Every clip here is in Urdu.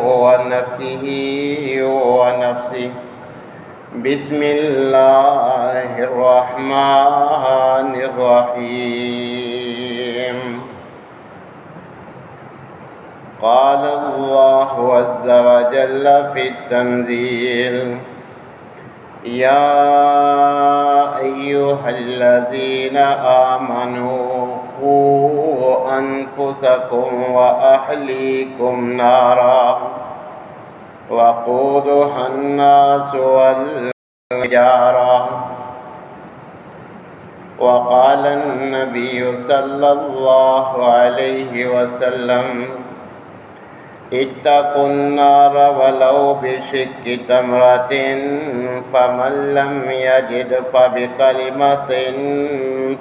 ونفخه ونفسه. بسم الله الرحمن الرحيم. قال الله عز وجل في التنزيل: يا أيها الذين آمنوا قوا أنفسكم وأهليكم نارا وقودها الناس والحجارة. وقال النبي صلى الله عليه وسلم: اتقوا النار ولو بشق تمرة فمن لم يجد فبكلمة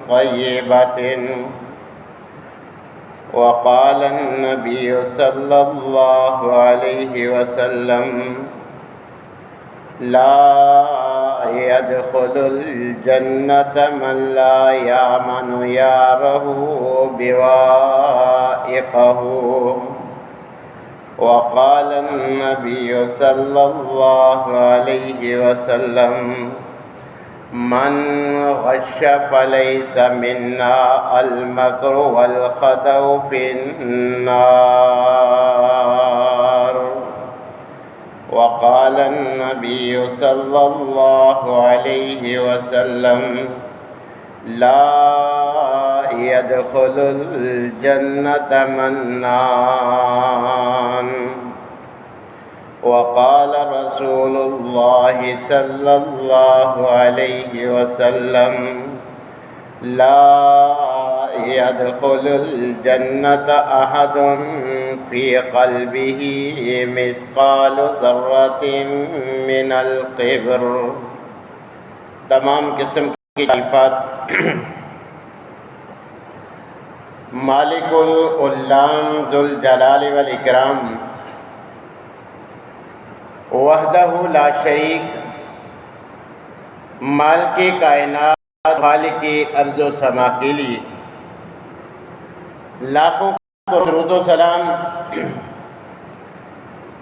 طيبة. وقال النبي صلى الله عليه وسلم: لا يدخل الجنة من لا يأمن جاره بوائقه. وقال النبي صلى الله عليه وسلم: من غش فليس منا. المكر والخدع في النار. وقال النبي صلى الله عليه وسلم: لا يدخل الجنة منان. وقال رسول الله صلى الله عليه وسلم: لا يدخل الجنة أحد في قلبه مثقال ذرة من الكبر. تمام قسم کی تعریفات مالک العلام ذوالجلال والاکرام وحدہ لا شریک، مالک کائنات، خالق ارض و سما کے لیے لاکھوں درود و سلام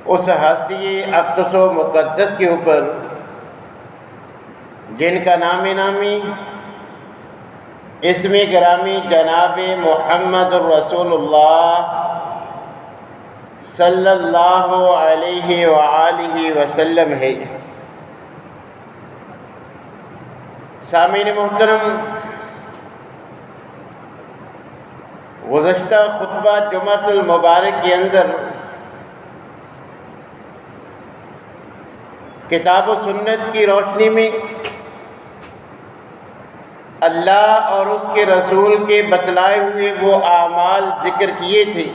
اس ہستی اقدس و مقدس کے اوپر جن کا نام نامی اسم گرامی جناب محمد رسول اللہ صلی اللہ علیہ وآلہ وسلم ہے۔ سامعین محترم، گزشتہ خطبہ جمعۃ المبارک کے اندر کتاب و سنت کی روشنی میں اللہ اور اس کے رسول کے بتلائے ہوئے وہ اعمال ذکر کیے تھے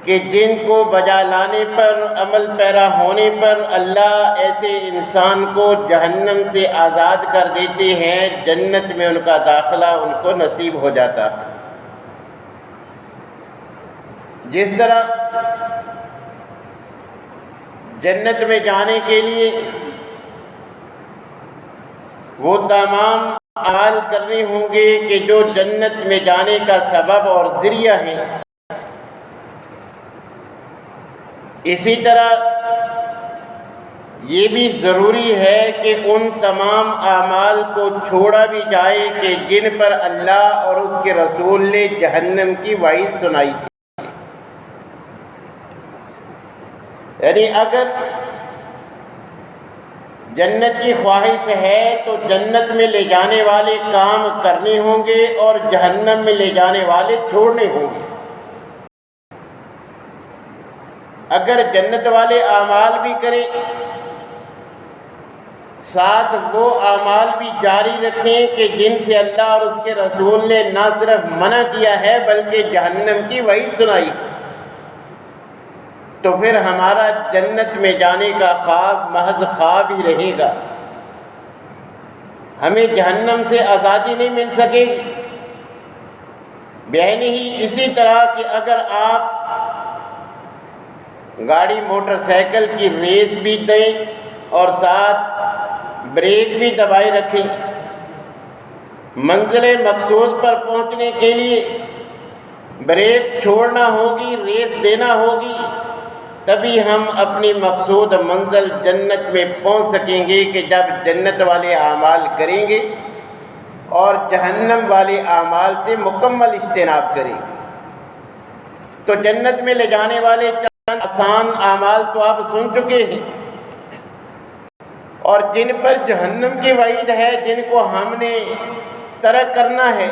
کہ جن کو بجا لانے پر، عمل پیرا ہونے پر اللہ ایسے انسان کو جہنم سے آزاد کر دیتے ہیں، جنت میں ان کا داخلہ ان کو نصیب ہو جاتا ہے۔ جس طرح جنت میں جانے کے لیے وہ تمام اعمال کرنے ہوں گے کہ جو جنت میں جانے کا سبب اور ذریعہ ہیں، اسی طرح یہ بھی ضروری ہے کہ ان تمام اعمال کو چھوڑا بھی جائے کہ جن پر اللہ اور اس کے رسول نے جہنم کی وعید سنائی ہے۔ یعنی اگر جنت کی خواہش ہے تو جنت میں لے جانے والے کام کرنے ہوں گے اور جہنم میں لے جانے والے چھوڑنے ہوں گے۔ اگر جنت والے اعمال بھی کریں، ساتھ وہ اعمال بھی جاری رکھیں کہ جن سے اللہ اور اس کے رسول نے نہ صرف منع کیا ہے بلکہ جہنم کی وعید سنائی، تو پھر ہمارا جنت میں جانے کا خواب محض خواب ہی رہے گا، ہمیں جہنم سے آزادی نہیں مل سکے گی۔ بہن ہی اسی طرح کہ اگر آپ گاڑی موٹر سائیکل کی ریس بھی دیں اور ساتھ بریک بھی دبائے رکھیں، منزل مقصود پر پہنچنے کے لیے بریک چھوڑنا ہوگی، ریس دینا ہوگی، تبھی ہم اپنی مقصود منزل جنت میں پہنچ سکیں گے کہ جب جنت والے اعمال کریں گے اور جہنم والے اعمال سے مکمل اجتناب کریں گے۔ تو جنت میں لے جانے والے چند آسان اعمال تو آپ سن چکے ہیں، اور جن پر جہنم کی وعید ہے، جن کو ہم نے ترک کرنا ہے،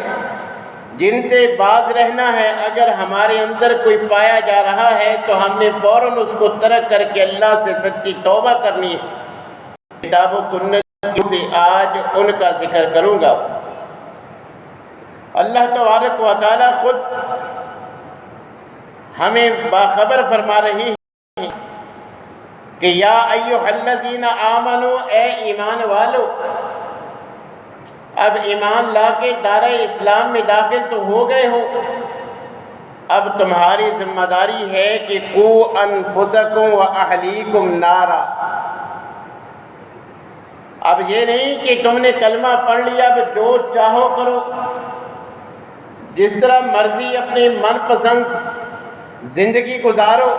جن سے باز رہنا ہے، اگر ہمارے اندر کوئی پایا جا رہا ہے تو ہم نے فوراً اس کو ترک کر کے اللہ سے سچی توبہ کرنی ہے۔ کتاب و سنت سے آج ان کا ذکر کروں گا۔ اللہ تبارک و تعالی خود ہمیں باخبر فرما رہی ہے کہ یا ایھا الذین آمنوا، اے ایمان والو، اب ایمان لا کے دائرہ اسلام میں داخل تو ہو گئے ہو، اب تمہاری ذمہ داری ہے کہ قوا انفسکم واہلیکم نارا۔ اب یہ نہیں کہ تم نے کلمہ پڑھ لیا اب جو چاہو کرو، جس طرح مرضی اپنی من پسند زندگی گزارو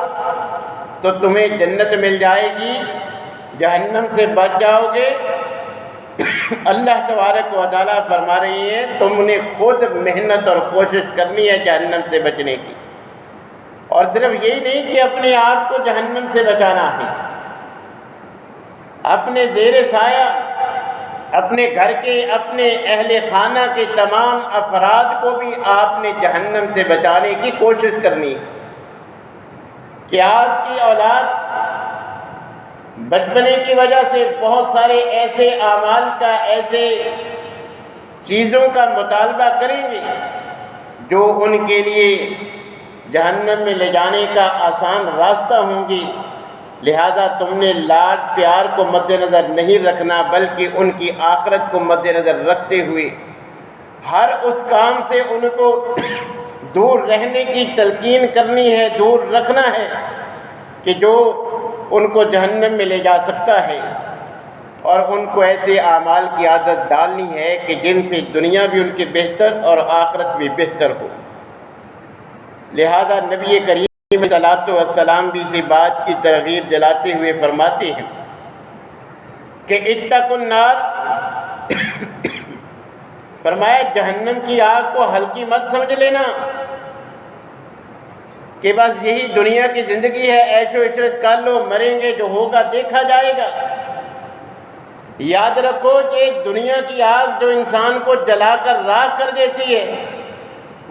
تو تمہیں جنت مل جائے گی، جہنم سے بچ جاؤ گے۔ اللہ تبارک و تعالیٰ فرما رہی ہے تم نے خود محنت اور کوشش کرنی ہے جہنم سے بچنے کی، اور صرف یہی نہیں کہ اپنے آپ کو جہنم سے بچانا ہے، اپنے زیر سایہ، اپنے گھر کے، اپنے اہل خانہ کے تمام افراد کو بھی آپ نے جہنم سے بچانے کی کوشش کرنی ہے کہ آپ کی اولاد بچپنے کی وجہ سے بہت سارے ایسے اعمال کا، ایسے چیزوں کا مطالبہ کریں گے جو ان کے لیے جہنم میں لے جانے کا آسان راستہ ہوں گی، لہذا تم نے لاڈ پیار کو مد نظر نہیں رکھنا، بلکہ ان کی آخرت کو مد نظر رکھتے ہوئے ہر اس کام سے ان کو دور رہنے کی تلقین کرنی ہے، دور رکھنا ہے کہ جو ان کو جہنم میں لے جا سکتا ہے، اور ان کو ایسے اعمال کی عادت ڈالنی ہے کہ جن سے دنیا بھی ان کی بہتر اور آخرت بھی بہتر ہو۔ لہذا نبی کریم صلی اللہ علیہ وسلم بھی اسی بات کی ترغیب دلاتے ہوئے فرماتے ہیں کہ اتقوا النار، فرمایا جہنم کی آگ کو ہلکی مت سمجھ لینا کہ بس یہی دنیا کی زندگی ہے، عیش و عشرت کر لو، مریں گے جو ہوگا دیکھا جائے گا۔ یاد رکھو کہ دنیا کی آگ جو انسان کو جلا کر راکھ کر دیتی ہے،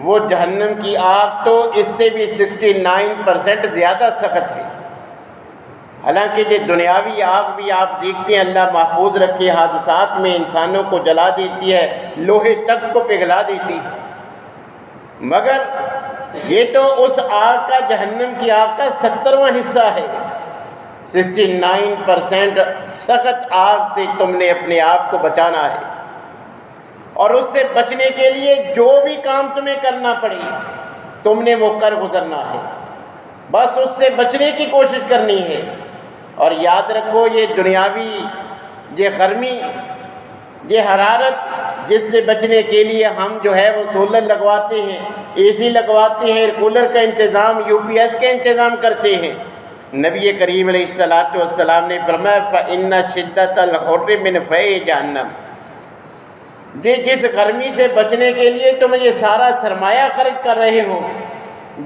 وہ جہنم کی آگ تو اس سے بھی 69% زیادہ سخت ہے۔ حالانکہ یہ دنیاوی آگ بھی آپ دیکھتے ہیں اللہ محفوظ رکھے، حادثات میں انسانوں کو جلا دیتی ہے، لوہے تک کو پگھلا دیتی ہے، مگر یہ تو اس آگ کا، جہنم کی آگ کا 70واں حصہ ہے۔ 69% سخت آگ سے تم نے اپنے آپ کو بچانا ہے، اور اس سے بچنے کے لیے جو بھی کام تمہیں کرنا پڑے تم نے وہ کر گزرنا ہے، بس اس سے بچنے کی کوشش کرنی ہے۔ اور یاد رکھو یہ دنیاوی، یہ گرمی، یہ حرارت، جس سے بچنے کے لیے ہم جو ہے وہ سولر لگواتے ہیں، اے سی لگواتے ہیں، ایئر کولر کا انتظام، یو پی ایس کا انتظام کرتے ہیں، نبی کریم علیہ السلام نے فرمایا فَإِنَّ شِدَّةَ الْحُرِّ مِنْ فَيْحِ جہنم، جس گرمی سے بچنے کے لیے تم یہ سارا سرمایہ خرچ کر رہے ہو،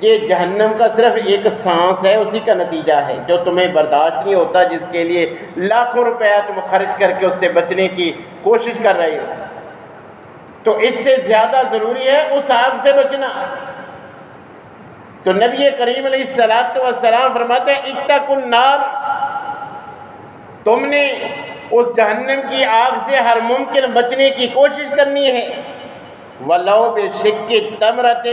یہ جہنم کا صرف ایک سانس ہے، اسی کا نتیجہ ہے جو تمہیں برداشت نہیں ہوتا، جس کے لیے لاکھوں روپیہ تم خرچ کر کے اس سے بچنے کی کوشش کر رہے ہو۔ تو اس سے زیادہ ضروری ہے اس آگ سے بچنا۔ تو نبی کریم علیہ السلام فرماتے ہیں اتقوا النار، تم نے اس جہنم کی آگ سے ہر ممکن بچنے کی کوشش کرنی ہے۔ وَلَوْ بِشِقِّ تَمْرَةٍ،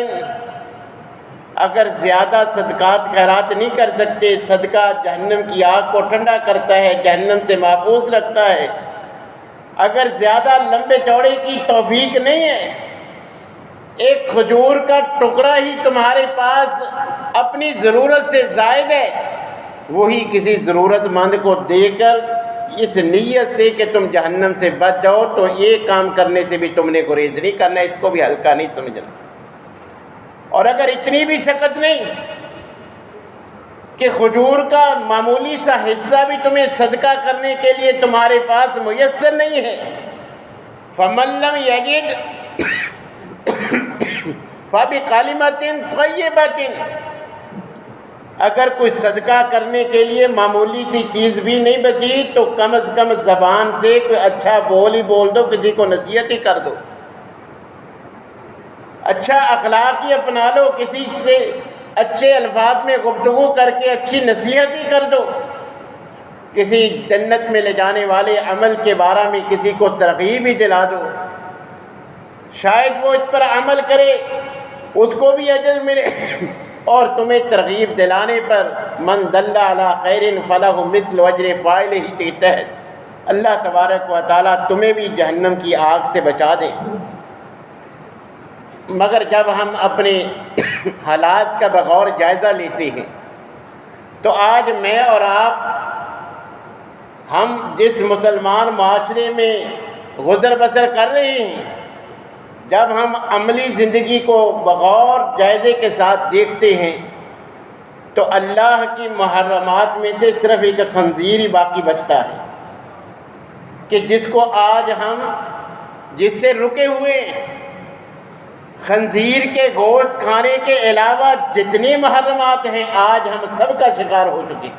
اگر زیادہ صدقات خیرات نہیں کر سکتے، صدقہ جہنم کی آگ کو ٹھنڈا کرتا ہے، جہنم سے محفوظ رکھتا ہے، اگر زیادہ لمبے چوڑے کی توفیق نہیں ہے، ایک کھجور کا ٹکڑا ہی تمہارے پاس اپنی ضرورت سے زائد ہے، وہی کسی ضرورت مند کو دے کر اس نیت سے کہ تم جہنم سے بچ جاؤ، تو یہ کام کرنے سے بھی تم نے گریز نہیں کرنا، اس کو بھی ہلکا نہیں سمجھنا۔ اور اگر اتنی بھی سخت نہیں کہ کھجور کا معمولی سا حصہ بھی تمہیں صدقہ کرنے کے لیے تمہارے پاس میسر نہیں ہے، فَمَن لَّمْ يَجِدْ فَبِكَلِمَةٍ طَيِّبَةٍ، اگر کوئی صدقہ کرنے کے لیے معمولی سی چیز بھی نہیں بچی تو کم از کم زبان سے کوئی اچھا بول ہی بول دو، کسی کو نصیحت ہی کر دو، اچھا اخلاق ہی اپنا لو، کسی سے اچھے الفاظ میں گفتگو کر کے اچھی نصیحت ہی کر دو، کسی جنت میں لے جانے والے عمل کے بارے میں کسی کو ترغیب ہی دلا دو، شاید وہ اس پر عمل کرے، اس کو بھی اجر ملے، اور تمہیں ترغیب دلانے پر من دل علی خیر فلہ مثل اجر فاعلہ کے تحت اللہ تبارک و تعالیٰ تمہیں بھی جہنم کی آگ سے بچا دے۔ مگر جب ہم اپنے حالات کا بغور جائزہ لیتے ہیں تو آج میں اور آپ، ہم جس مسلمان معاشرے میں گزر بسر کر رہے ہیں، جب ہم عملی زندگی کو بغور جائزے کے ساتھ دیکھتے ہیں تو اللہ کی محرمات میں سے صرف ایک خنزیر ہی باقی بچتا ہے، کہ جس کو آج ہم جس سے رکے ہوئے ہیں۔ خنزیر کے گوشت کھانے کے علاوہ جتنے محرمات ہیں آج ہم سب کا شکار ہو چکے ہیں۔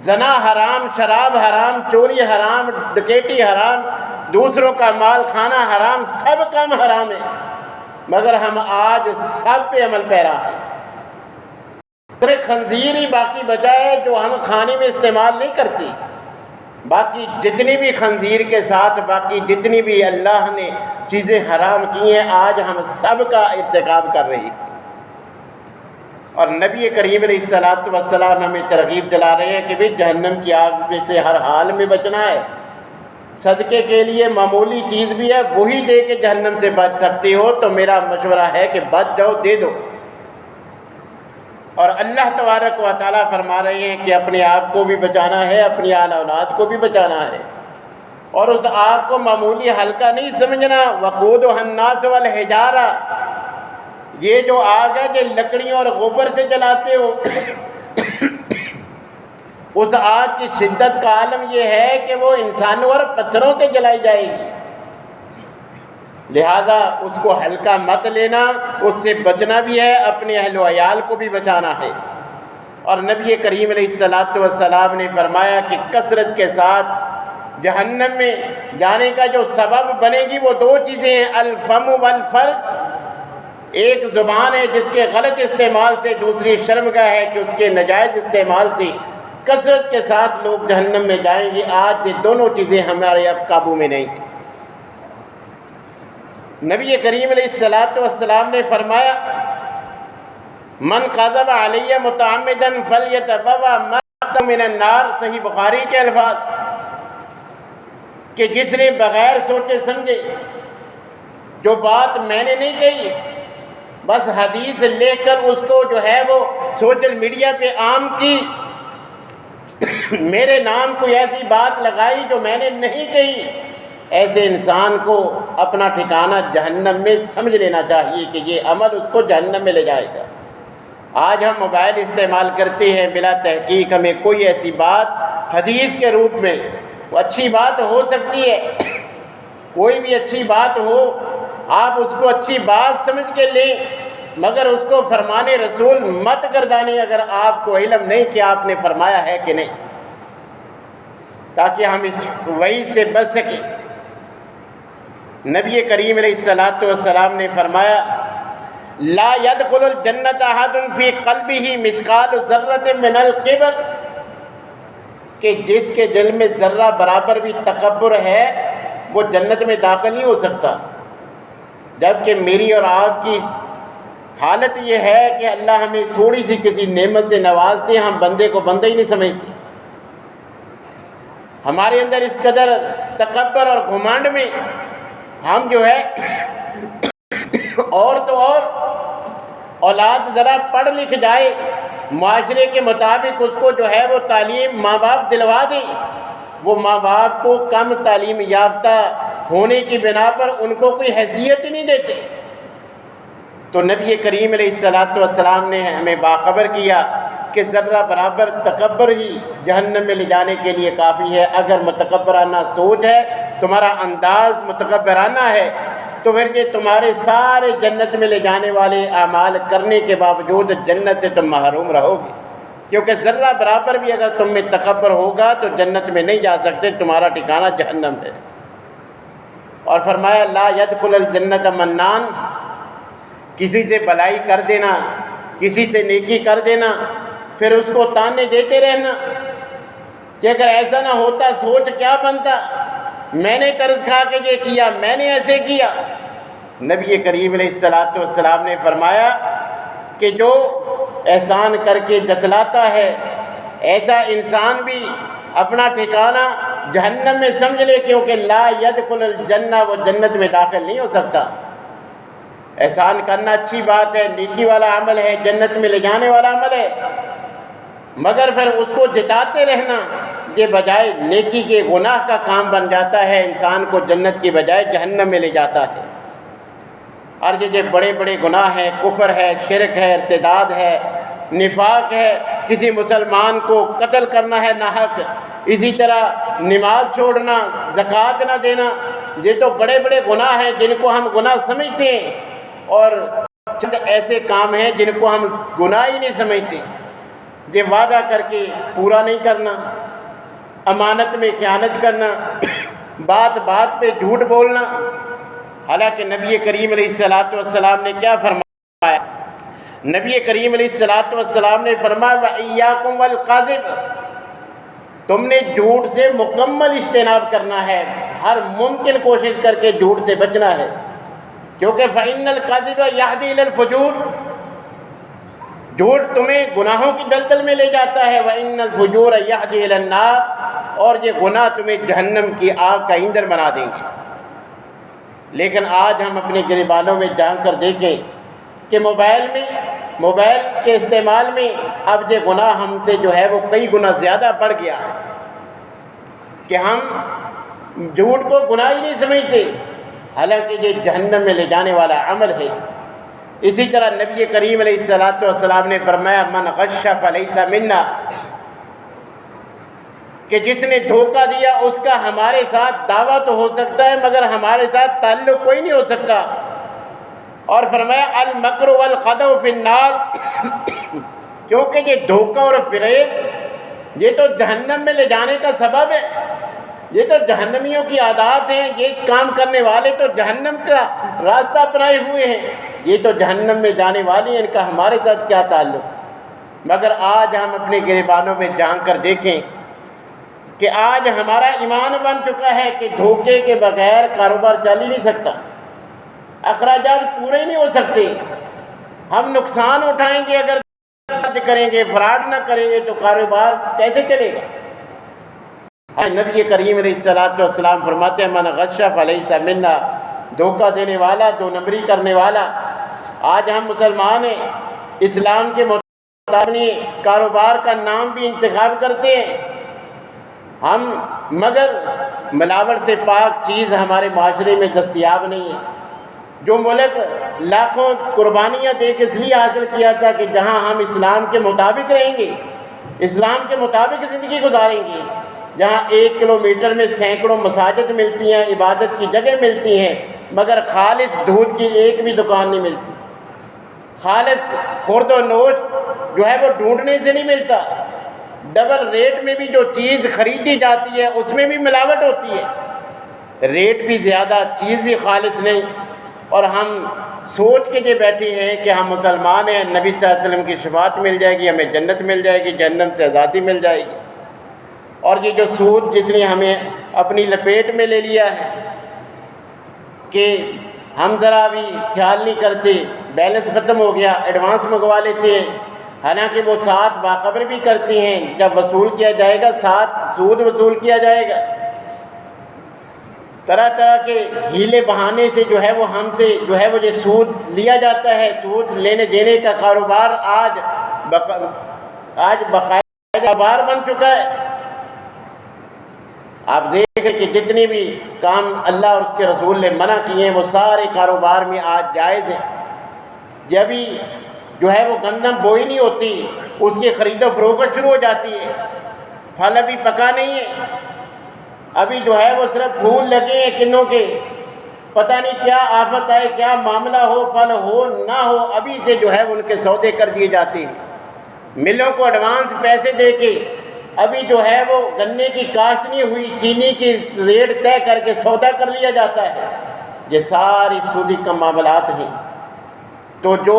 زنا حرام، شراب حرام، چوری حرام، ڈکیٹی حرام، دوسروں کا مال کھانا حرام، سب کام حرام ہے، مگر ہم آج سب پہ عمل پیرا ہے۔ صرف خنزیر ہی باقی بچا ہے جو ہم کھانے میں استعمال نہیں کرتے، باقی جتنی بھی خنزیر کے ساتھ باقی جتنی بھی اللہ نے چیزیں حرام کی ہیں آج ہم سب کا ارتکاب کر رہے ہیں۔ اور نبی کریم علیہ السلام ہمیں ترغیب دلا رہے ہیں کہ بھی جہنم کی آگ میں سے ہر حال میں بچنا ہے۔ صدقے کے لیے معمولی چیز بھی ہے وہی دے کے جہنم سے بچ سکتے ہو، تو میرا مشورہ ہے کہ بچ جاؤ، دے دو۔ اور اللہ تبارک و تعالیٰ فرما رہے ہیں کہ اپنے آپ کو بھی بچانا ہے، اپنی آل اولاد کو بھی بچانا ہے، اور اس آگ کو معمولی ہلکا نہیں سمجھنا۔ وقودها الناس والحجارہ، یہ جو آگ ہے جو لکڑیوں اور گوبر سے جلاتے ہو، اس آگ کی شدت کا عالم یہ ہے کہ وہ انسانوں اور پتھروں سے جلائی جائے گی، لہذا اس کو ہلکا مت لینا، اس سے بچنا بھی ہے، اپنے اہل و عیال کو بھی بچانا ہے۔ اور نبی کریم علیہ السلام نے فرمایا کہ کثرت کے ساتھ جہنم میں جانے کا جو سبب بنے گی وہ دو چیزیں ہیں، الفم والفرج، ایک زبان ہے جس کے غلط استعمال سے، دوسری شرمگاہ ہے کہ اس کے ناجائز استعمال سے کثرت کے ساتھ لوگ جہنم میں جائیں گے۔ آج یہ دونوں چیزیں ہمارے اب قابو میں نہیں۔ نبی کریم علیہ السلام نے فرمایا من قذب علی متعمدا فلیتبوأ مقعدہ من النار، صحیح بخاری کے الفاظ، کہ جس نے بغیر سوچے سمجھے جو بات میں نے نہیں کہی، بس حدیث لے کر اس کو جو ہے وہ سوشل میڈیا پہ عام کی، میرے نام کوئی ایسی بات لگائی جو میں نے نہیں کہی، ایسے انسان کو اپنا ٹھکانہ جہنم میں سمجھ لینا چاہیے کہ یہ عمل اس کو جہنم میں لے جائے گا۔ آج ہم موبائل استعمال کرتے ہیں، بلا تحقیق ہمیں کوئی ایسی بات حدیث کے روپ میں، وہ اچھی بات ہو سکتی ہے، کوئی بھی اچھی بات ہو آپ اس کو اچھی بات سمجھ کے لیں، مگر اس کو فرمان رسول مت گردانیں اگر آپ کو علم نہیں کہ آپ نے فرمایا ہے کہ نہیں، تاکہ ہم اس وعید سے بچ سکیں۔ نبی کریم علیہ السلام نے فرمایا لا يدخل الجنت احد فی قلبہ مثقال ذرۃ من الکبر، کہ جس کے دل میں ذرہ برابر بھی تکبر ہے وہ جنت میں داخل نہیں ہو سکتا، جبکہ میری اور آپ کی حالت یہ ہے کہ اللہ ہمیں تھوڑی سی کسی نعمت سے نواز دے، ہم بندے کو بندہ ہی نہیں سمجھتے، ہمارے اندر اس قدر تکبر اور گھمنڈ میں ہم جو ہے اور تو اور اولاد ذرا پڑھ لکھ جائے، معاشرے کے مطابق اس کو جو ہے وہ تعلیم ماں باپ دلوا دیں، وہ ماں باپ کو کم تعلیم یافتہ ہونے کی بنا پر ان کو کوئی حیثیت ہی نہیں دیتے، تو نبی کریم علیہ الصلوۃ والسلام نے ہمیں باخبر کیا کہ ذرہ برابر تکبر ہی جہنم میں لے جانے کے لیے کافی ہے۔ اگر متکبرانہ سوچ ہے، تمہارا انداز متکبرانہ ہے، تو پھر یہ تمہارے سارے جنت میں لے جانے والے اعمال کرنے کے باوجود جنت سے تم محروم رہو گے، کیونکہ ذرہ برابر بھی اگر تم میں تکبر ہوگا تو جنت میں نہیں جا سکتے، تمہارا ٹھکانہ جہنم ہے۔ اور فرمایا لا يدخل الجنت منان، کسی سے بلائی کر دینا، کسی سے نیکی کر دینا، پھر اس کو تانے دیتے رہنا کہ اگر ایسا نہ ہوتا سوچ کیا بنتا، میں نے طرز کھا کے یہ کیا، میں نے ایسے کیا۔ نبی کریم علیہ الصلوۃ والسلام نے فرمایا کہ جو احسان کر کے جتلاتا ہے، ایسا انسان بھی اپنا ٹھکانہ جہنم میں سمجھ لے، کیونکہ لا يدخل الجنہ، وہ جنت میں داخل نہیں ہو سکتا۔ احسان کرنا اچھی بات ہے، نیکی والا عمل ہے، جنت میں لے جانے والا عمل ہے، مگر پھر اس کو جتاتے رہنا یہ بجائے نیکی کے گناہ کا کام بن جاتا ہے، انسان کو جنت کی بجائے جہنم میں لے جاتا ہے۔ اور یہ بڑے بڑے گناہ ہیں، کفر ہے، شرک ہے، ارتداد ہے، نفاق ہے، کسی مسلمان کو قتل کرنا ہے ناحق، اسی طرح نماز چھوڑنا، زکوٰۃ نہ دینا، یہ تو بڑے بڑے گناہ ہیں جن کو ہم گناہ سمجھتے ہیں، اور چند ایسے کام ہیں جن کو ہم گناہ ہی نہیں سمجھتے۔ یہ وعدہ کر کے پورا نہیں کرنا، امانت میں خیانت کرنا، بات بات پہ جھوٹ بولنا۔ حالانکہ نبی کریم علیہ الصلوۃ والسلام نے کیا فرمایا؟ نبی کریم علیہ الصلوۃ والسلام نے فرمایا وَإِيَّاكُمْ وَالْكَذِبَ، تم نے جھوٹ سے مکمل اجتناب کرنا ہے، ہر ممکن کوشش کر کے جھوٹ سے بچنا ہے، کیونکہ فَإِنَّ الْكَذِبَ يَهْدِي إِلَى الْفُجُورِ، جھوٹ تمہیں گناہوں کی دلدل میں لے جاتا ہے، وَإِنَّ الْفُجُورَ يَهْدِي إِلَى النَّارِ، اور یہ گناہ تمہیں جہنم کی آگ کا ایندھن بنا دیں گے۔ لیکن آج ہم اپنے گریبانوں میں جان کر دیکھیں کہ موبائل کے استعمال میں اب یہ گناہ ہم سے جو ہے وہ کئی گنا زیادہ بڑھ گیا ہے کہ ہم جھوٹ کو گناہ ہی نہیں سمجھتے، حالانکہ یہ جہنم میں لے جانے والا عمل ہے۔ اسی طرح نبی کریم علیہ الصلوۃ والسلام نے فرمایا من غش فلیس منا، کہ جس نے دھوکہ دیا اس کا ہمارے ساتھ دعویٰ تو ہو سکتا ہے مگر ہمارے ساتھ تعلق کوئی نہیں ہو سکتا۔ اور فرمایا المکر والخدع فی النار، کیونکہ یہ دھوکہ اور فریب یہ تو جہنم میں لے جانے کا سبب ہے، یہ تو جہنمیوں کی عادات ہیں، یہ کام کرنے والے تو جہنم کا راستہ اپنائے ہوئے ہیں، یہ تو جہنم میں جانے والی ہیں، ان کا ہمارے ساتھ کیا تعلق۔ مگر آج ہم اپنے گریبانوں میں جان کر دیکھیں کہ آج ہمارا ایمان بن چکا ہے کہ دھوکے کے بغیر کاروبار چل ہی نہیں سکتا، اخراجات پورے نہیں ہو سکتے، ہم نقصان اٹھائیں گے، اگر کریں گے، فراڈ نہ کریں گے تو کاروبار کیسے چلے گا؟ نبی کریم علیہ الصلوۃ والسلام فرماتے ہیں من غش فلیس منا، دھوکہ دینے والا، دو نمبری کرنے والا۔ آج ہم مسلمان ہیں، اسلام کے مطابق کاروبار کا نام بھی انتخاب کرتے ہیں ہم، مگر ملاوٹ سے پاک چیز ہمارے معاشرے میں دستیاب نہیں ہے۔ جو ملک لاکھوں قربانیاں دے کے اس لیے حاصل کیا تھا کہ جہاں ہم اسلام کے مطابق رہیں گے، اسلام کے مطابق زندگی گزاریں گے، جہاں 1 کلومیٹر میں سینکڑوں مساجد ملتی ہیں، عبادت کی جگہ ملتی ہیں، مگر خالص دودھ کی ایک بھی دکان نہیں ملتی، خالص خورد و نوش جو ہے وہ ڈھونڈنے سے نہیں ملتا، ڈبل ریٹ میں بھی جو چیز خریدی جاتی ہے اس میں بھی ملاوٹ ہوتی ہے، ریٹ بھی زیادہ، چیز بھی خالص نہیں، اور ہم سوچ کے جو بیٹھے ہیں کہ ہم مسلمان ہیں، نبی صلی اللہ علیہ وسلم کی شفاعت مل جائے گی، ہمیں جنت مل جائے گی، جہنم سے آزادی مل جائے گی۔ اور یہ جو سود جس نے ہمیں اپنی لپیٹ میں لے لیا ہے کہ ہم ذرا بھی خیال نہیں کرتے، بیلنس ختم ہو گیا، ایڈوانس منگوا لیتے ہیں، حالانکہ وہ ساتھ باخبر بھی کرتی ہیں جب وصول کیا جائے گا ساتھ سود وصول کیا جائے گا۔ طرح طرح کے ہیلے بہانے سے جو ہے وہ ہم سے جو ہے وہ یہ سود لیا جاتا ہے، سود لینے دینے کا کاروبار آج باقاعدہ کاروبار بن چکا ہے۔ آپ دیکھیں کہ جتنے بھی کام اللہ اور اس کے رسول نے منع کیے ہیں وہ سارے کاروبار میں آج جائز ہیں، جبھی جو ہے وہ گندم بوئی نہیں ہوتی اس کی خرید و فروخت شروع ہو جاتی ہے، پھل ابھی پکا نہیں ہے، ابھی جو ہے وہ صرف پھول لگے ہیں کنوں کے، پتہ نہیں کیا آفت آئے، کیا معاملہ ہو، پھل ہو نہ ہو، ابھی سے جو ہے ان کے سودے کر دیے جاتے ہیں، ملوں کو ایڈوانس پیسے دے کے ابھی جو ہے وہ گنے کی کاشت نہیں ہوئی، چینی کی ریٹ طے کر کے سودا کر لیا جاتا ہے۔ یہ ساری سودی کا معاملات ہیں۔ تو جو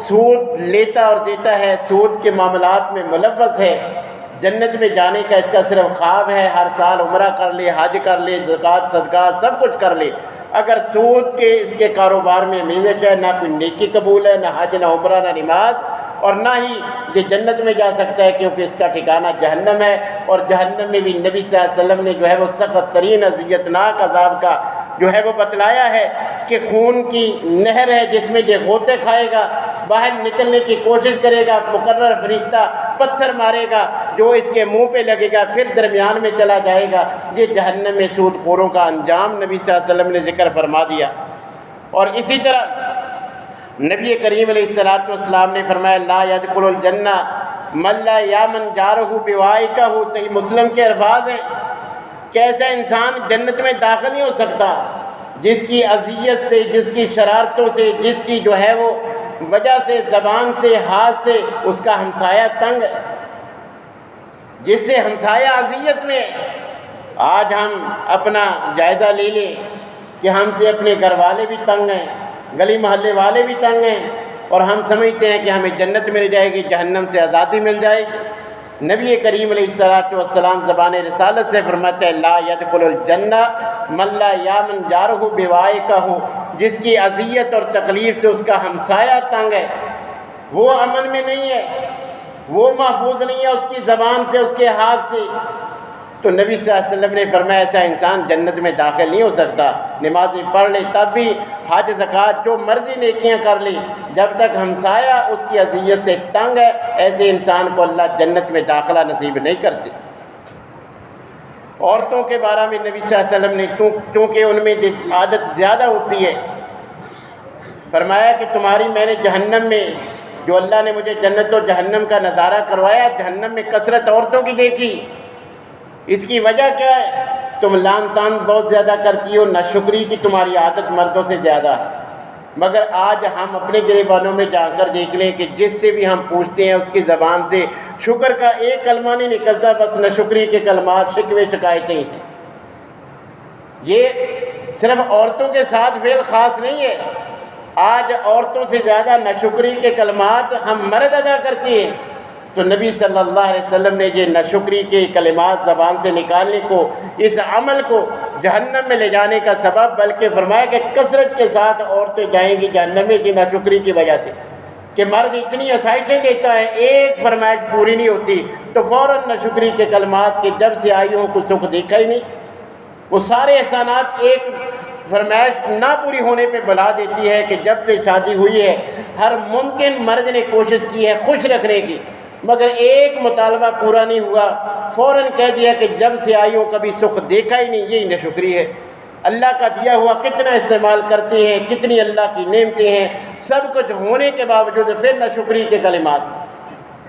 سود لیتا اور دیتا ہے، سود کے معاملات میں ملوث ہے، جنت میں جانے کا اس کا صرف خواب ہے، ہر سال عمرہ کر لے، حج کر لے، زکوٰۃ صدقات سب کچھ کر لے، اگر سود کے اس کے کاروبار میں میزش ہے، نہ کوئی نیکی قبول ہے، نہ حج، نہ عمرہ، نہ نماز، اور نہ ہی یہ جنت میں جا سکتا ہے، کیونکہ اس کا ٹھکانہ جہنم ہے، اور جہنم میں بھی نبی صلی اللہ علیہ وسلم نے جو ہے وہ سخت ترین اذیتناک عذاب کا جو ہے وہ بتلایا ہے کہ خون کی نہر ہے جس میں یہ غوطے کھائے گا، باہر نکلنے کی کوشش کرے گا، مقرر فرشتہ پتھر مارے گا جو اس کے منہ پہ لگے گا، پھر درمیان میں چلا جائے گا۔ یہ جہنم میں سود خوروں کا انجام نبی صلی اللہ علیہ وسلم نے ذکر فرما دیا۔ اور اسی طرح نبی کریم علیہ السلام نے فرمایا لا يدخل الجنہ من لا یامن جارہ بوائقہ، صحیح مسلم کے الفاظ ہیں کہ ایسا انسان جنت میں داخل نہیں ہو سکتا جس کی اذیت سے، جس کی شرارتوں سے، جس کی جو ہے وہ وجہ سے، زبان سے، ہاتھ سے اس کا ہمسایہ تنگ ہے، جس سے ہمسایہ اذیت میں ہے۔ آج ہم اپنا جائزہ لے لیں کہ ہم سے اپنے گھر والے بھی تنگ ہیں، گلی محلے والے بھی تنگ ہیں، اور ہم سمجھتے ہیں کہ ہمیں جنت مل جائے گی، جہنم سے آزادی مل جائے گی۔ نبی کریم علیہ السلام زبان رسالت سے فرماتے ہیں لا يدخل الجنہ من لا یامن جارہ بوائقہ، جس کی اذیت اور تکلیف سے اس کا ہمسایہ تنگ ہے، وہ امن میں نہیں ہے، وہ محفوظ نہیں ہے اس کی زبان سے، اس کے ہاتھ سے۔ تو نبی صلی اللہ علیہ وسلم نے فرمایا ایسا انسان جنت میں داخل نہیں ہو سکتا۔ نمازیں پڑھ لے تب بھی، حج زکوٰۃ جو مرضی نیکیاں کر لی، جب تک ہمسایہ اس کی اذیت سے تنگ ہے، ایسے انسان کو اللہ جنت میں داخلہ نصیب نہیں کرتے۔ عورتوں کے بارے میں نبی صلی اللہ علیہ وسلم نے چونکہ ان میں عادت زیادہ ہوتی ہے، فرمایا کہ تمہاری میں نے جہنم میں جو اللہ نے مجھے جنت و جہنم کا نظارہ کروایا، جہنم میں کثرت عورتوں کی دیکھی۔ اس کی وجہ کیا ہے؟ تم لان تان بہت زیادہ کرتی ہو، ناشکری کی تمہاری عادت مردوں سے زیادہ ہے۔ مگر آج ہم اپنے گریبانوں میں جا کر دیکھ لیں کہ جس سے بھی ہم پوچھتے ہیں اس کی زبان سے شکر کا ایک کلمہ نہیں نکلتا، بس ناشکری کے کلمات، شکوے، شکایتیں ہیں۔ یہ صرف عورتوں کے ساتھ فعل خاص نہیں ہے، آج عورتوں سے زیادہ ناشکری کے کلمات ہم مرد ادا کرتے ہیں۔ تو نبی صلی اللہ علیہ وسلم نے یہ ناشکری کے کلمات زبان سے نکالنے کو، اس عمل کو جہنم میں لے جانے کا سبب، بلکہ فرمایا کہ کثرت کے ساتھ عورتیں جائیں گی جہنم میں، اسی ناشکری کی وجہ سے کہ مرد اتنی آسائشیں دیتا ہے، ایک فرمائش پوری نہیں ہوتی تو فوراً ناشکری کے کلمات کہ جب سے آئی ہوں کچھ سکھ دیکھا ہی نہیں۔ وہ سارے احسانات ایک فرمائش نہ پوری ہونے پہ بلا دیتی ہے کہ جب سے شادی ہوئی ہے ہر ممکن مرد نے کوشش کی ہے خوش رکھنے کی، مگر ایک مطالبہ پورا نہیں ہوا، فوراً کہہ دیا کہ جب سے آئی ہو کبھی سکھ دیکھا ہی نہیں۔ یہی ناشکری ہے۔ اللہ کا دیا ہوا کتنا استعمال کرتے ہیں، کتنی اللہ کی نعمتیں ہیں، سب کچھ ہونے کے باوجود پھر ناشکری کے کلمات۔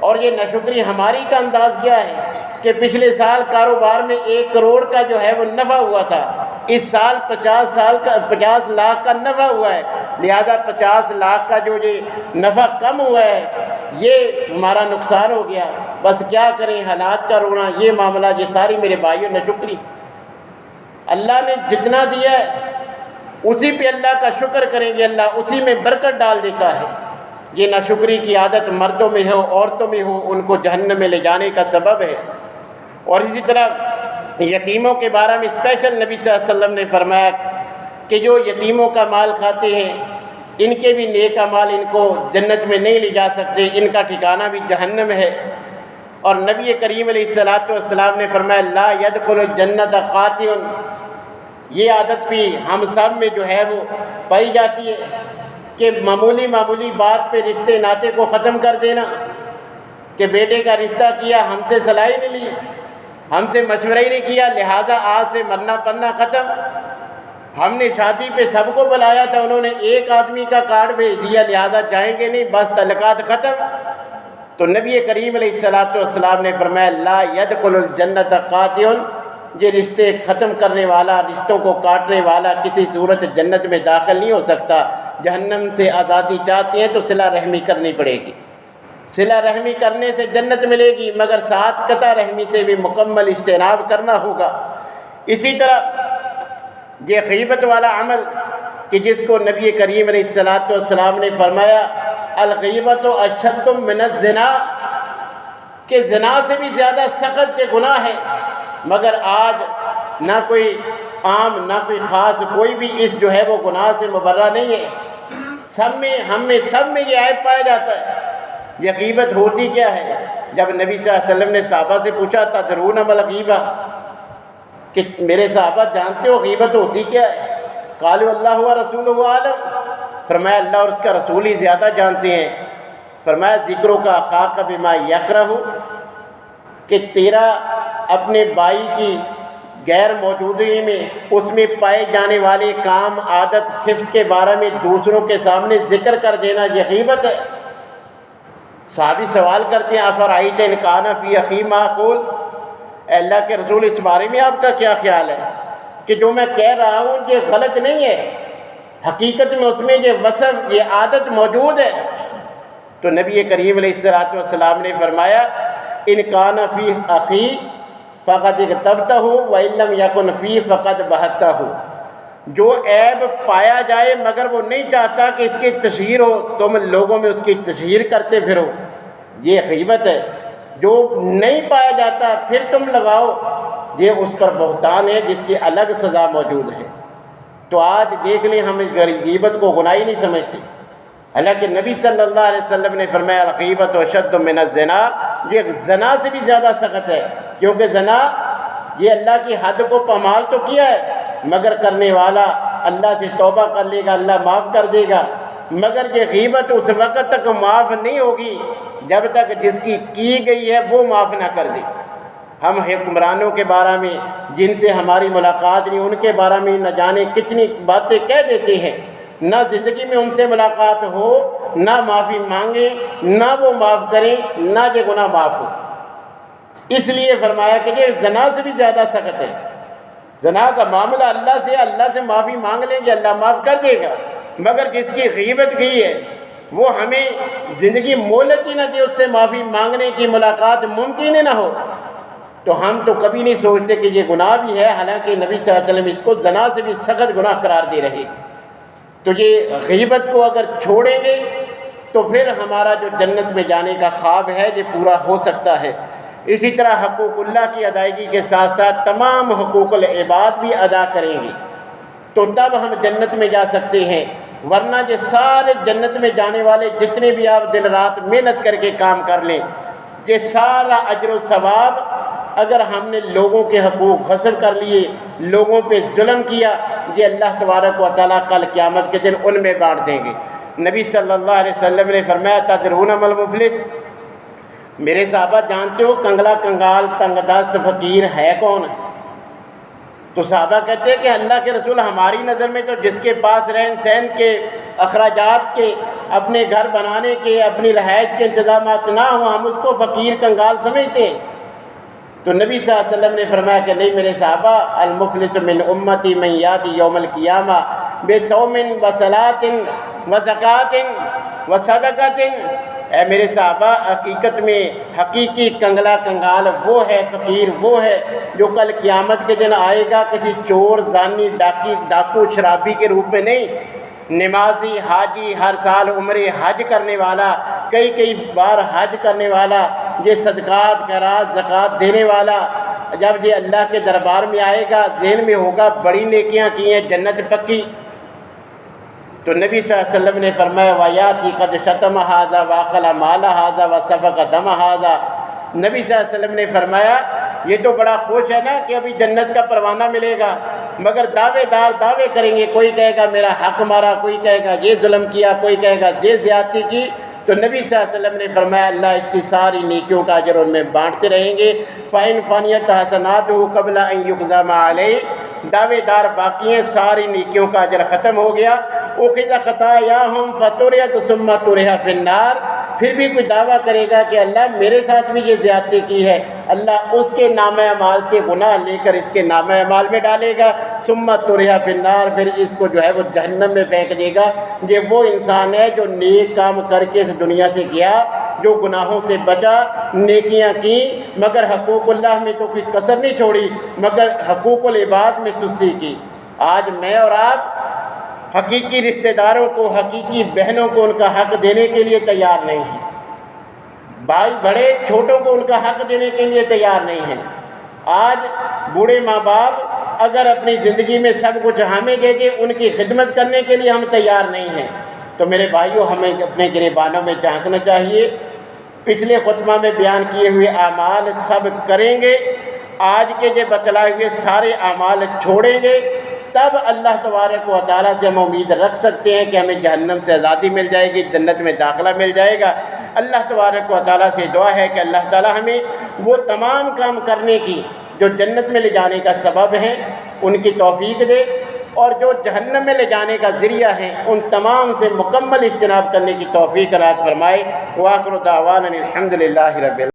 اور یہ ناشکری ہماری کا انداز کیا ہے کہ پچھلے سال کاروبار میں 1 کروڑ کا جو ہے وہ نفع ہوا تھا، اس سال 50 لاکھ کا نفع ہوا ہے، لہذا 50 لاکھ کا جو یہ نفع کم ہوا ہے یہ ہمارا نقصان ہو گیا۔ بس کیا کریں، حالات کا رونا، یہ معاملہ، یہ ساری میرے بھائیوں ناشکری۔ اللہ نے جتنا دیا ہے اسی پہ اللہ کا شکر کریں گے، اللہ اسی میں برکت ڈال دیتا ہے۔ یہ ناشکری کی عادت مردوں میں ہو، عورتوں میں ہو، ان کو جہنم میں لے جانے کا سبب ہے۔ اور اسی طرح یتیموں کے بارے میں اسپیشل نبی صلی اللہ علیہ وسلم نے فرمایا کہ جو یتیموں کا مال کھاتے ہیں ان کے بھی نیک اعمال ان کو جنت میں نہیں لے جا سکتے، ان کا ٹھکانہ بھی جہنم ہے۔ اور نبی کریم علیہ السلام نے فرمایا لا يدخل الجنۃ قاطع، یہ عادت بھی ہم سب میں جو ہے وہ پائی جاتی ہے کہ معمولی بات پہ رشتے ناطے کو ختم کر دینا، کہ بیٹے کا رشتہ کیا، ہم سے صلاح ہی نہیں لی، ہم سے مشورہ ہی نہیں کیا، لہذا آج سے مرنا پڑنا ختم۔ ہم نے شادی پہ سب کو بلایا تھا، انہوں نے ایک آدمی کا کارڈ بھیج دیا، لہذا جائیں گے نہیں، بس تعلقات ختم۔ تو نبی کریم علیہ الصلوۃ والسلام نے فرمایا لا يدخل الجنت قاطع، یہ رشتے ختم کرنے والا، رشتوں کو کاٹنے والا کسی صورت جنت میں داخل نہیں ہو سکتا۔ جہنم سے آزادی چاہتے ہیں تو صلہ رحمی کرنی پڑے گی، صلہ رحمی کرنے سے جنت ملے گی، مگر ساتھ قطع رحمی سے بھی مکمل اجتناب کرنا ہوگا۔ اسی طرح یہ غیبت والا عمل کہ جس کو نبی کریم علیہ الصلوۃ والسلام نے فرمایا الغیبت اشد من الزنا، کہ زنا سے بھی زیادہ سخت یہ گناہ ہے، مگر آج نہ کوئی عام نہ کوئی خاص کوئی بھی اس جو ہے وہ گناہ سے مبرہ نہیں ہے، سب میں ہم میں سب میں یہ عیب پایا جاتا ہے۔ یہ غیبت ہوتی کیا ہے؟ جب نبی صلی اللہ علیہ وسلم نے صحابہ سے پوچھا تدرون ما الغیبہ، کہ میرے صحابہ جانتے ہو غیبت ہوتی کیا ہے؟ قالوا اللہ ورسولہ عالم، فرمایا اللہ اور اس کا رسول ہی زیادہ جانتے ہیں۔ فرمایا ذکروں کا اخاک بما یکرہ، کہ تیرا اپنے بھائی کی غیر موجودگی میں اس میں پائے جانے والے کام، عادت، صفت کے بارے میں دوسروں کے سامنے ذکر کر دینا، یہ غیبت ہے۔ صحابی سوال کرتے ہیں افرأیت ان کان فی اخی ما اقول، اے اللہ کے رسول اس بارے میں آپ کا کیا خیال ہے کہ جو میں کہہ رہا ہوں یہ غلط نہیں ہے، حقیقت میں اس میں یہ وصف یہ عادت موجود ہے؟ تو نبی کریم علیہ الصلوۃ والسلام نے فرمایا ان کان فی اخی فقد اغتبتہ وان لم یکن فی فقد بہتہ، جو عیب پایا جائے مگر وہ نہیں چاہتا کہ اس کی تشہیر ہو، تم لوگوں میں اس کی تشہیر کرتے پھرو، یہ غیبت ہے۔ جو نہیں پایا جاتا پھر تم لگاؤ، یہ اس پر بہتان ہے جس کی الگ سزا موجود ہے۔ تو آج دیکھ لیں ہم غیبت کو گناہ ہی نہیں سمجھتے، حالانکہ نبی صلی اللہ علیہ وسلم نے فرمایا الغیبت اشد من الزنا، یہ زنا سے بھی زیادہ سخت ہے، کیونکہ زنا یہ اللہ کی حد کو پامال تو کیا ہے، مگر کرنے والا اللہ سے توبہ کر لے گا، اللہ معاف کر دے گا، مگر یہ غیبت اس وقت تک معاف نہیں ہوگی جب تک جس کی گئی ہے وہ معاف نہ کر دے۔ ہم حکمرانوں کے بارے میں جن سے ہماری ملاقات نہیں، ان کے بارے میں نہ جانے کتنی باتیں کہہ دیتے ہیں، نہ زندگی میں ان سے ملاقات ہو، نہ معافی مانگیں، نہ وہ معاف کریں، نہ یہ گناہ معاف ہو۔ اس لیے فرمایا کہ یہ زنا سے بھی زیادہ سخت ہے۔ زنا کا معاملہ اللہ سے معافی مانگ لیں گے، اللہ معاف کر دے گا، مگر جس کی غیبت کی ہے وہ ہمیں زندگی مہلت ہی نہ دے، اس سے معافی مانگنے کی ملاقات ممکن ہی نہ ہو، تو ہم تو کبھی نہیں سوچتے کہ یہ گناہ بھی ہے، حالانکہ نبی صلی اللہ علیہ وسلم اس کو زنا سے بھی سخت گناہ قرار دے رہے۔ تو یہ غیبت کو اگر چھوڑیں گے تو پھر ہمارا جو جنت میں جانے کا خواب ہے یہ پورا ہو سکتا ہے۔ اسی طرح حقوق اللہ کی ادائیگی کے ساتھ ساتھ تمام حقوق العباد بھی ادا کریں گے تو تب ہم جنت میں جا سکتے ہیں، ورنہ یہ سارے جنت میں جانے والے جتنے بھی آپ دن رات محنت کر کے کام کر لیں، یہ سارا اجر و ثواب اگر ہم نے لوگوں کے حقوق غصب کر لیے، لوگوں پہ ظلم کیا، یہ اللہ تبارک و تعالیٰ کل قیامت کے دن ان میں بانٹ دیں گے۔ نبی صلی اللہ علیہ وسلم نے فرمایا تدرون ما المفلس، میرے صحابہ جانتے ہو کنگلا کنگال تنگ دست فقیر ہے کون؟ تو صحابہ کہتے ہیں کہ اللہ کے رسول ہماری نظر میں تو جس کے پاس رہن سہن کے اخراجات کے، اپنے گھر بنانے کے، اپنی رہائش کے انتظامات نہ ہوں، ہم اس کو فقیر کنگال سمجھتے ہیں۔ تو نبی صلی اللہ علیہ وسلم نے فرمایا کہ نہیں میرے صحابہ، المفلس من امتی من یاتی یوم القیامہ بصوم وصلاۃ وزکوٰۃ وصدقۃ، اے میرے صحابہ حقیقت میں حقیقی کنگلا کنگال وہ ہے، فقیر وہ ہے جو کل قیامت کے دن آئے گا کسی چور، زانی، ڈاکو، شرابی کے روپ میں نہیں، نمازی، حاجی، ہر سال عمرے حج کرنے والا، کئی بار حج کرنے والا، یہ صدقات، خیرات، زکوٰۃ دینے والا، جب یہ اللہ کے دربار میں آئے گا ذہن میں ہوگا بڑی نیکیاں کی ہیں، جنت پکی۔ تو نبی صلی اللہ علیہ وسلم نے فرمایا وَيَاتِي قَدْ شَتَمَ هَذَا وَأَكَلَ مَالَ هَذَا وَسَفَكَ دَمَ هَذَا، نبی صلی اللہ علیہ وسلم نے فرمایا یہ تو بڑا خوش ہے نا کہ ابھی جنت کا پروانہ ملے گا، مگر دعوے دار دعوے کریں گے، کوئی کہے گا میرا حق مارا، کوئی کہے گا یہ ظلم کیا، کوئی کہے گا یہ زیادتی کی۔ تو نبی صلی اللہ علیہ وسلم نے فرمایا اللہ اس کی ساری نیکیوں کا اجر ان میں بانٹتے رہیں گے۔ فَإِنْ فَنِيَتْ حَسَنَاتُهُ قَبْلَ أَنْ يُقْضَى مَا عَلَيْهِ، دعوے دار باقی ہیں، ساری نیکیوں کا اجر ختم ہو گیا۔ اخذ خطاياهم فطرحت ثم طرح في النار، پھر بھی کوئی دعویٰ کرے گا کہ اللہ میرے ساتھ بھی یہ زیادتی کی ہے، اللہ اس کے نامہ اعمال سے گناہ لے کر اس کے نامہ اعمال میں ڈالے گا، ثم طرح في النار، پھر اس کو جو ہے وہ جہنم میں پھینک دے گا۔ یہ وہ انسان ہے جو نیک کام کر کے اس دنیا سے گیا، جو گناہوں سے بچا، نیکیاں کی، مگر حقوق اللہ میں تو کوئی کسر نہیں چھوڑی، مگر حقوق العباد میں سستی کی۔ آج میں اور آپ حقیقی رشتہ داروں کو، حقیقی بہنوں کو ان کا حق دینے کے لیے تیار نہیں ہیں، بھائی بڑے چھوٹوں کو ان کا حق دینے کے لیے تیار نہیں ہیں۔ آج بوڑھے ماں باپ اگر اپنی زندگی میں سب کچھ ہمیں دے دے، ان کی خدمت کرنے کے لیے ہم تیار نہیں ہیں۔ تو میرے بھائیوں، ہمیں اپنے گریبانوں میں جھانکنا چاہیے۔ پچھلے خطبہ میں بیان کیے ہوئے اعمال سب کریں گے، آج کے جو بتلائے ہوئے سارے اعمال چھوڑیں گے، تب اللہ تبارک و تعالیٰ سے ہم امید رکھ سکتے ہیں کہ ہمیں جہنم سے آزادی مل جائے گی، جنت میں داخلہ مل جائے گا۔ اللہ تبارک و تعالیٰ سے دعا ہے کہ اللہ تعالیٰ ہمیں وہ تمام کام کرنے کی جو جنت میں لے جانے کا سبب ہیں ان کی توفیق دے، اور جو جہنم میں لے جانے کا ذریعہ ہیں ان تمام سے مکمل اجتناب کرنے کی توفیق عطا فرمائے۔ وآخر دعوانا الحمد للہ رب العالمین۔